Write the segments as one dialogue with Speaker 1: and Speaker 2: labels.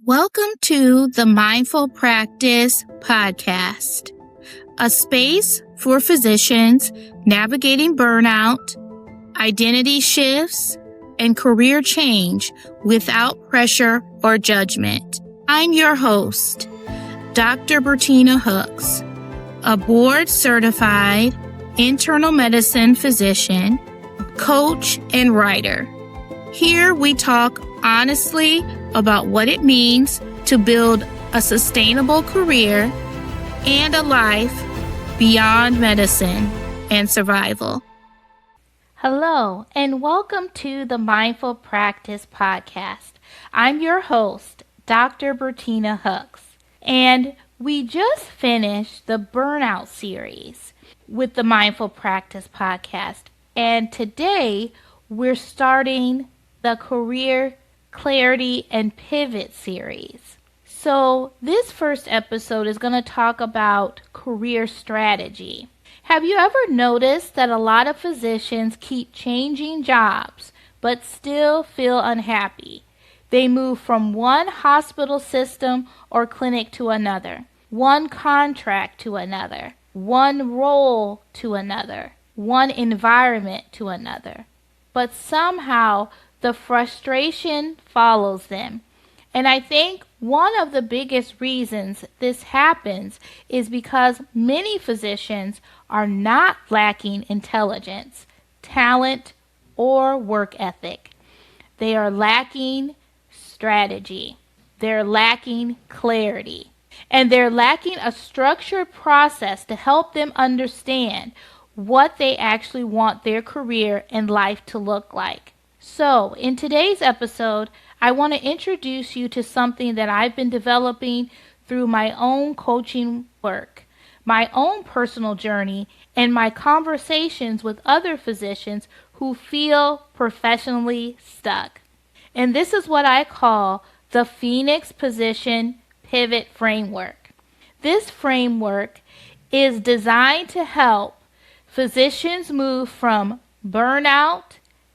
Speaker 1: Welcome to the Mindful Practice Podcast, a space for physicians navigating burnout, identity shifts, and career change without pressure or judgment. I'm your host, Dr. Bertina Hooks, a board-certified internal medicine physician, coach, and writer. Here we talk honestly about what it means to build a sustainable career and a life beyond medicine and survival. Hello, and welcome to the Mindful Practice Podcast. I'm your host, Dr. Bertina Hooks, and we just finished the burnout series with the Mindful Practice Podcast, and today we're starting the Career Clarity and Pivot series. So this first episode is going to talk about career strategy. Have you ever noticed that a lot of physicians keep changing jobs but still feel unhappy? They move from one hospital system or clinic to another, one contract to another, one role to another, one environment to another. But somehow the frustration follows them. And I think one of the biggest reasons this happens is because many physicians are not lacking intelligence, talent, or work ethic. They are lacking strategy. They're lacking clarity. And they're lacking a structured process to help them understand what they actually want their career and life to look like. So, in today's episode, I want to introduce you to something that I've been developing through my own coaching work, my own personal journey, and my conversations with other physicians who feel professionally stuck. And this is what I call the Phoenix Position Pivot Framework. This framework is designed to help physicians move from burnout,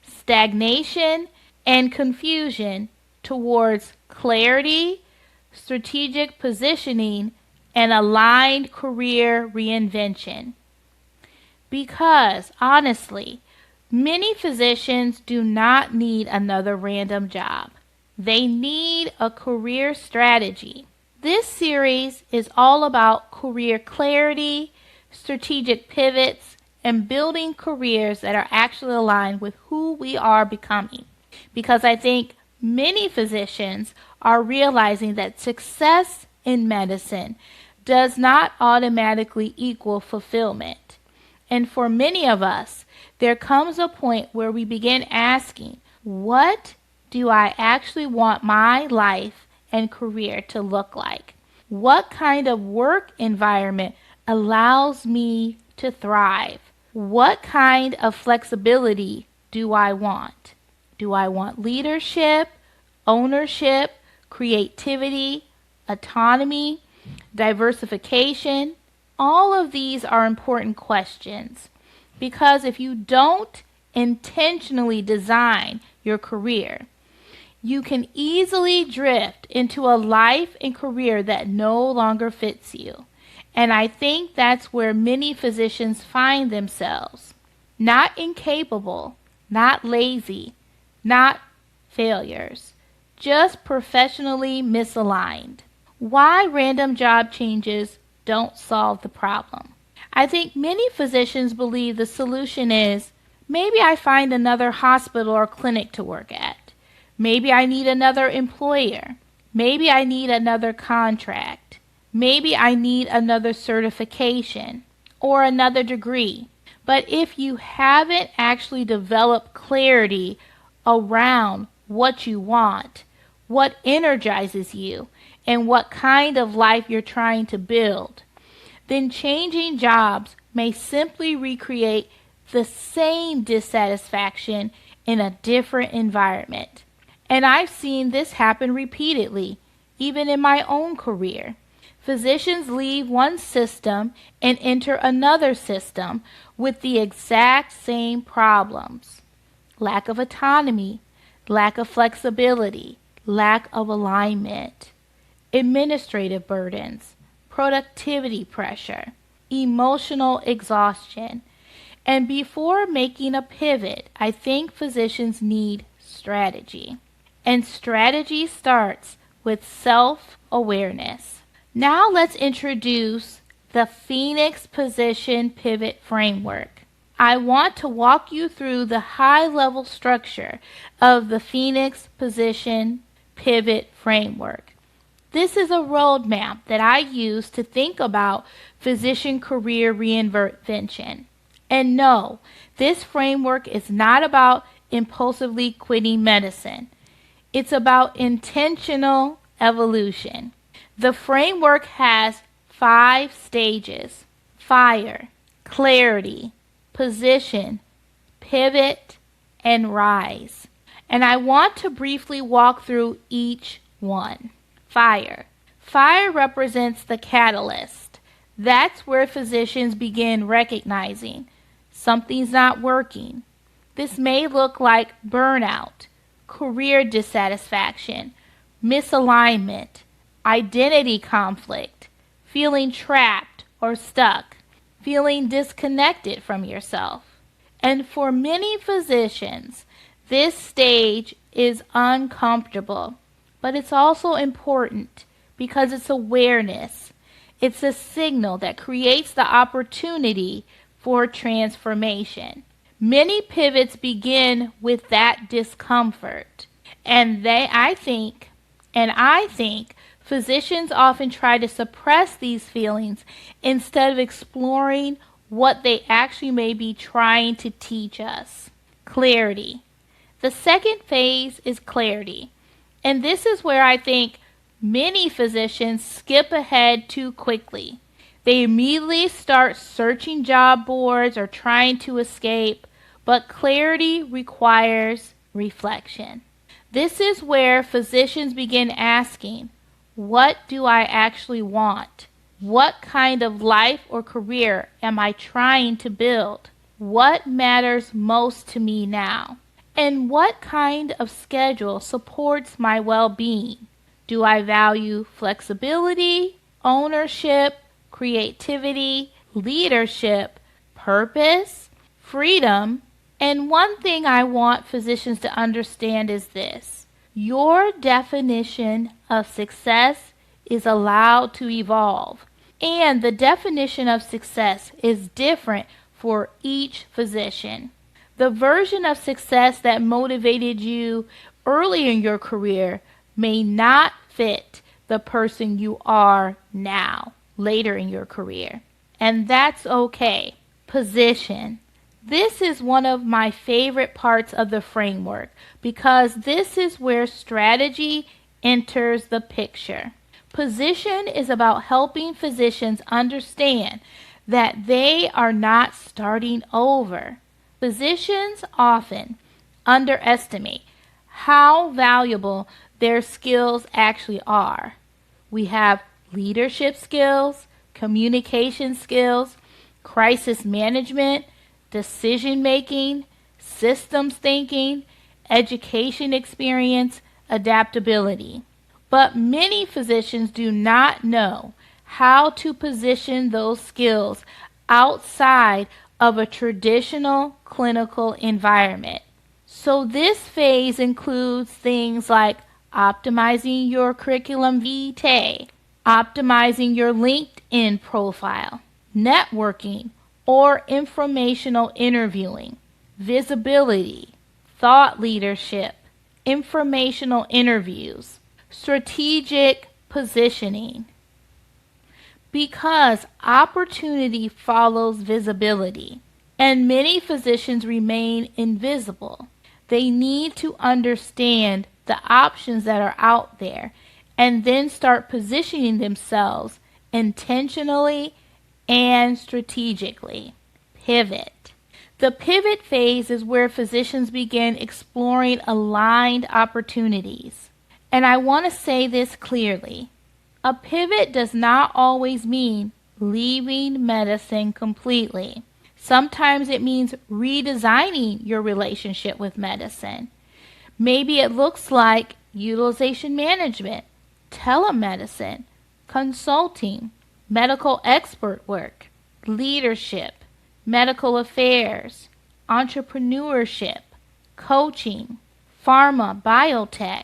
Speaker 1: stagnation, and confusion towards clarity, strategic positioning, and aligned career reinvention. Because, honestly, many physicians do not need another random job. They need a career strategy. This series is all about career clarity, strategic pivots, and building careers that are actually aligned with who we are becoming. Because I think many physicians are realizing that success in medicine does not automatically equal fulfillment. And for many of us, there comes a point where we begin asking, what do I actually want my life and career to look like? What kind of work environment allows me to thrive? What kind of flexibility do I want? Do I want leadership, ownership, creativity, autonomy, diversification? All of these are important questions because if you don't intentionally design your career, you can easily drift into a life and career that no longer fits you. And I think that's where many physicians find themselves. Not incapable, not lazy, not failures, just professionally misaligned. Why random job changes don't solve the problem? I think many physicians believe the solution is, maybe I find another hospital or clinic to work at. Maybe I need another employer. Maybe I need another contract. Maybe I need another certification or another degree. But if you haven't actually developed clarity around what you want, what energizes you, and what kind of life you're trying to build, then changing jobs may simply recreate the same dissatisfaction in a different environment. And I've seen this happen repeatedly, even in my own career. Physicians leave one system and enter another system with the exact same problems. Lack of autonomy, lack of flexibility, lack of alignment. administrative burdens, productivity pressure, emotional exhaustion. And before making a pivot, I think physicians need strategy. And strategy starts with self-awareness. Now let's introduce the Phoenix Position Pivot Framework. I want to walk you through the high-level structure of the Phoenix Position Pivot Framework. This is a roadmap that I use to think about physician career reinvention. And no, this framework is not about impulsively quitting medicine. It's about intentional evolution. The framework has 5 stages: fire, clarity, position, pivot, and rise. And I want to briefly walk through each one. Fire. Fire represents the catalyst. That's where physicians begin recognizing something's not working. This may look like burnout, career dissatisfaction, misalignment, identity conflict, feeling trapped or stuck, feeling disconnected from yourself. And for many physicians, this stage is uncomfortable, but it's also important because it's awareness. It's a signal that creates the opportunity for transformation. Many pivots begin with that discomfort, and I think physicians often try to suppress these feelings instead of exploring what they actually may be trying to teach us. Clarity. The second phase is clarity, and this is where I think many physicians skip ahead too quickly. They immediately start searching job boards or trying to escape, but clarity requires reflection. This is where physicians begin asking, what do I actually want? What kind of life or career am I trying to build? What matters most to me now? And what kind of schedule supports my well-being? Do I value flexibility, ownership, creativity, leadership, purpose, freedom? And one thing I want physicians to understand is this: your definition of success is allowed to evolve, and the definition of success is different for each physician. The version of success that motivated you early in your career may not fit the person you are now, later in your career. And that's okay. Position. This is one of my favorite parts of the framework because this is where strategy enters the picture. Position is about helping physicians understand that they are not starting over. Physicians often underestimate how valuable their skills actually are. We have leadership skills, communication skills, crisis management, decision making, systems thinking, education experience, adaptability. But many physicians do not know how to position those skills outside of a traditional clinical environment. So this phase includes things like optimizing your curriculum vitae, optimizing your LinkedIn profile, networking or informational interviewing, visibility, thought leadership, informational interviews, strategic positioning. Because opportunity follows visibility, and many physicians remain invisible. They need to understand the options that are out there and then start positioning themselves intentionally and strategically. Pivot. The pivot phase is where physicians begin exploring aligned opportunities. And I want to say this clearly. A pivot does not always mean leaving medicine completely. Sometimes it means redesigning your relationship with medicine. Maybe it looks like utilization management, telemedicine, consulting, medical expert work, leadership, medical affairs, entrepreneurship, coaching, pharma, biotech,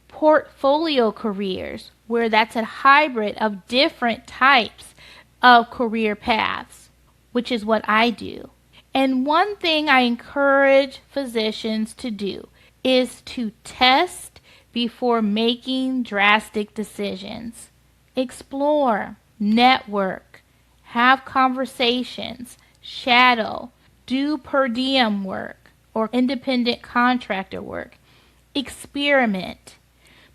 Speaker 1: portfolio careers, where that's a hybrid of different types of career paths, which is what I do. And one thing I encourage physicians to do is to test before making drastic decisions. Explore, network, have conversations, shadow, do per diem work or independent contractor work, experiment,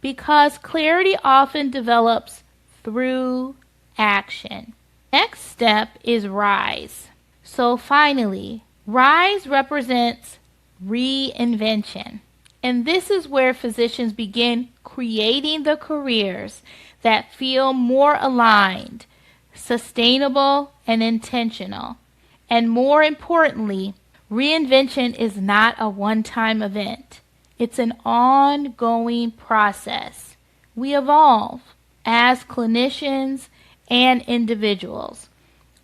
Speaker 1: because clarity often develops through action. Next step is rise. So finally, rise represents reinvention. And this is where physicians begin creating the careers that feel more aligned, sustainable, and intentional. And more importantly, reinvention is not a one-time event. It's an ongoing process. We evolve as clinicians and individuals.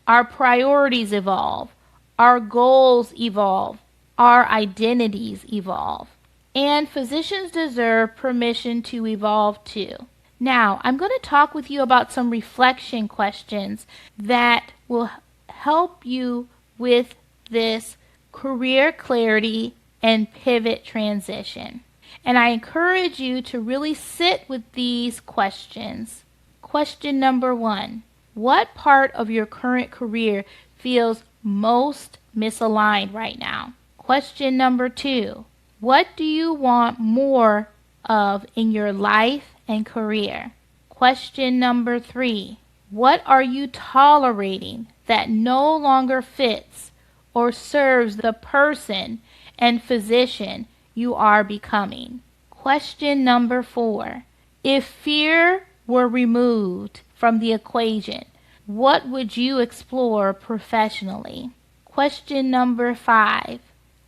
Speaker 1: Our priorities evolve. Our goals evolve. Our identities evolve. And physicians deserve permission to evolve too. Now, I'm going to talk with you about some reflection questions that will help you with this career clarity and pivot transition. And I encourage you to really sit with these questions. Question number 1. What part of your current career feels most misaligned right now? Question number 2. What do you want more of in your life and career? Question number 3. What are you tolerating that no longer fits or serves the person and physician you are becoming? Question number 4. If fear were removed from the equation, what would you explore professionally? Question number 5.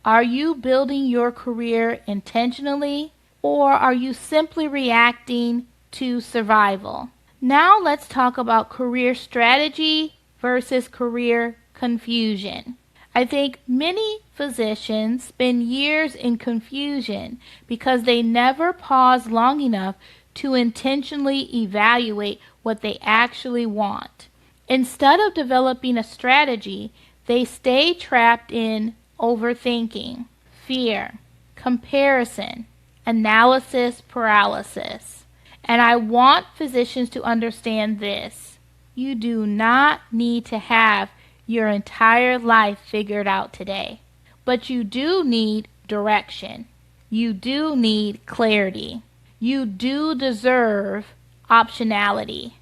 Speaker 1: Are you building your career intentionally, or are you simply reacting to survival? Now let's talk about career strategy versus career confusion. I think many physicians spend years in confusion because they never pause long enough to intentionally evaluate what they actually want. Instead of developing a strategy, they stay trapped in overthinking, fear, comparison, analysis paralysis. And I want physicians to understand this. You do not need to have your entire life figured out today, but you do need direction. You do need clarity. You do deserve optionality.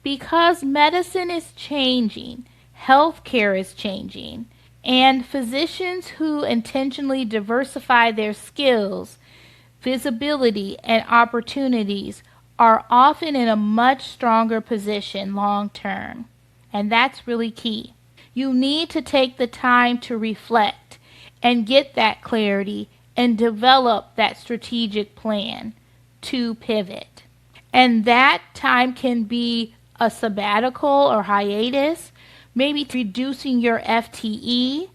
Speaker 1: Because medicine is changing, healthcare is changing, and physicians who intentionally diversify their skills, visibility, and opportunities are often in a much stronger position long term. And that's really key. You need to take the time to reflect and get that clarity and develop that strategic plan to pivot. And that time can be a sabbatical or hiatus, maybe reducing your FTE,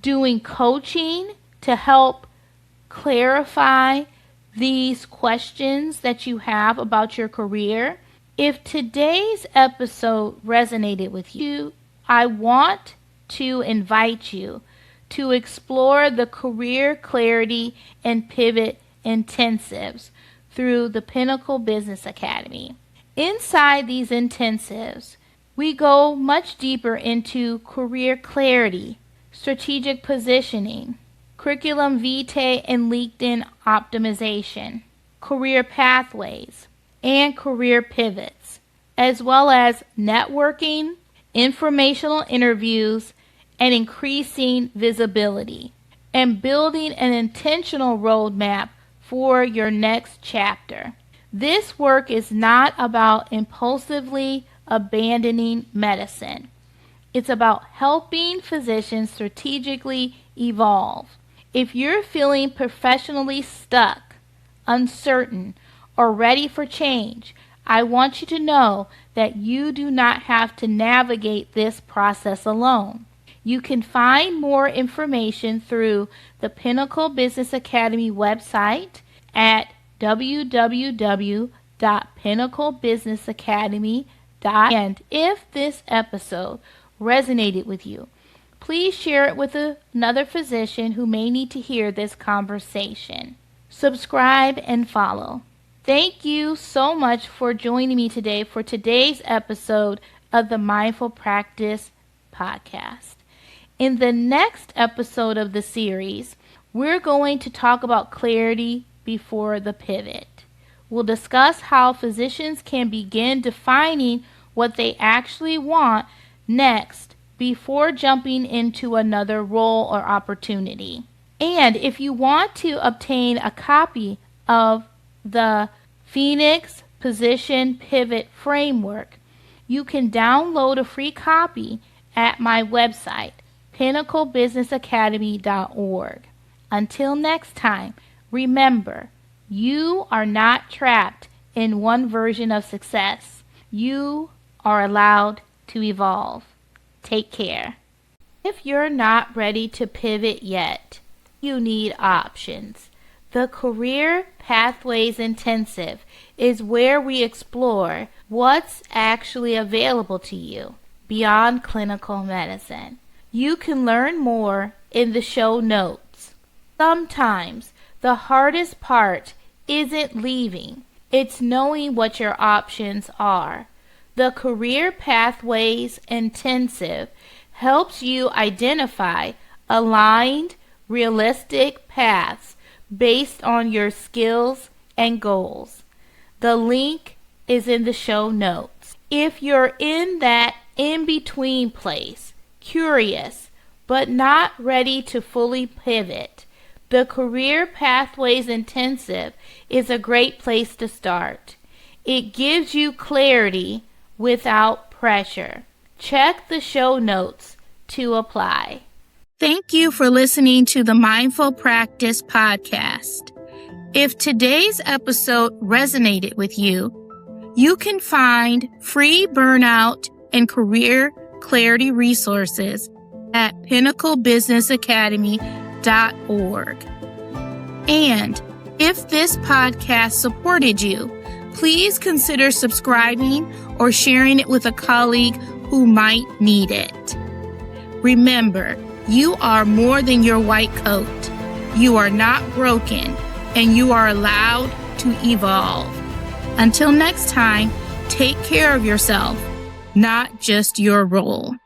Speaker 1: doing coaching to help clarify these questions that you have about your career. If today's episode resonated with you, I want to invite you to explore the Career Clarity and Pivot Intensives through the Pinnacle Business Academy. Inside these intensives, we go much deeper into career clarity, strategic positioning, curriculum vitae and LinkedIn optimization, career pathways, and career pivots, as well as networking, informational interviews, and increasing visibility, and building an intentional roadmap for your next chapter. This work is not about impulsively abandoning medicine. It's about helping physicians strategically evolve. If you're feeling professionally stuck, uncertain, or ready for change, I want you to know that you do not have to navigate this process alone. You can find more information through the Pinnacle Business Academy website at www.pinnaclebusinessacademy.com. And if this episode resonated with you, please share it with another physician who may need to hear this conversation. Subscribe and follow. Thank you so much for joining me today for today's episode of the Mindful Practice Podcast. In the next episode of the series, we're going to talk about clarity before the pivot. We'll discuss how physicians can begin defining what they actually want next before jumping into another role or opportunity. And if you want to obtain a copy of the Phoenix Position Pivot Framework, you can download a free copy at my website, pinnaclebusinessacademy.org. Until next time, remember, you are not trapped in one version of success. You are allowed to evolve. Take care. If you're not ready to pivot yet, you need options. The Career Pathways Intensive is where we explore what's actually available to you beyond clinical medicine. You can learn more in the show notes. Sometimes the hardest part isn't leaving, it's knowing what your options are. The Career Pathways Intensive helps you identify aligned, realistic paths based on your skills and goals. The link is in the show notes. If you're in that in-between place, curious, but not ready to fully pivot, the Career Pathways Intensive is a great place to start. It gives you clarity without pressure. Check the show notes to apply. Thank you for listening to the Mindful Practice Podcast. If today's episode resonated with you, you can find free burnout and career clarity resources at pinnaclebusinessacademy.org. And if this podcast supported you, please consider subscribing or sharing it with a colleague who might need it. Remember, you are more than your white coat. You are not broken, and you are allowed to evolve. Until next time, take care of yourself, not just your role.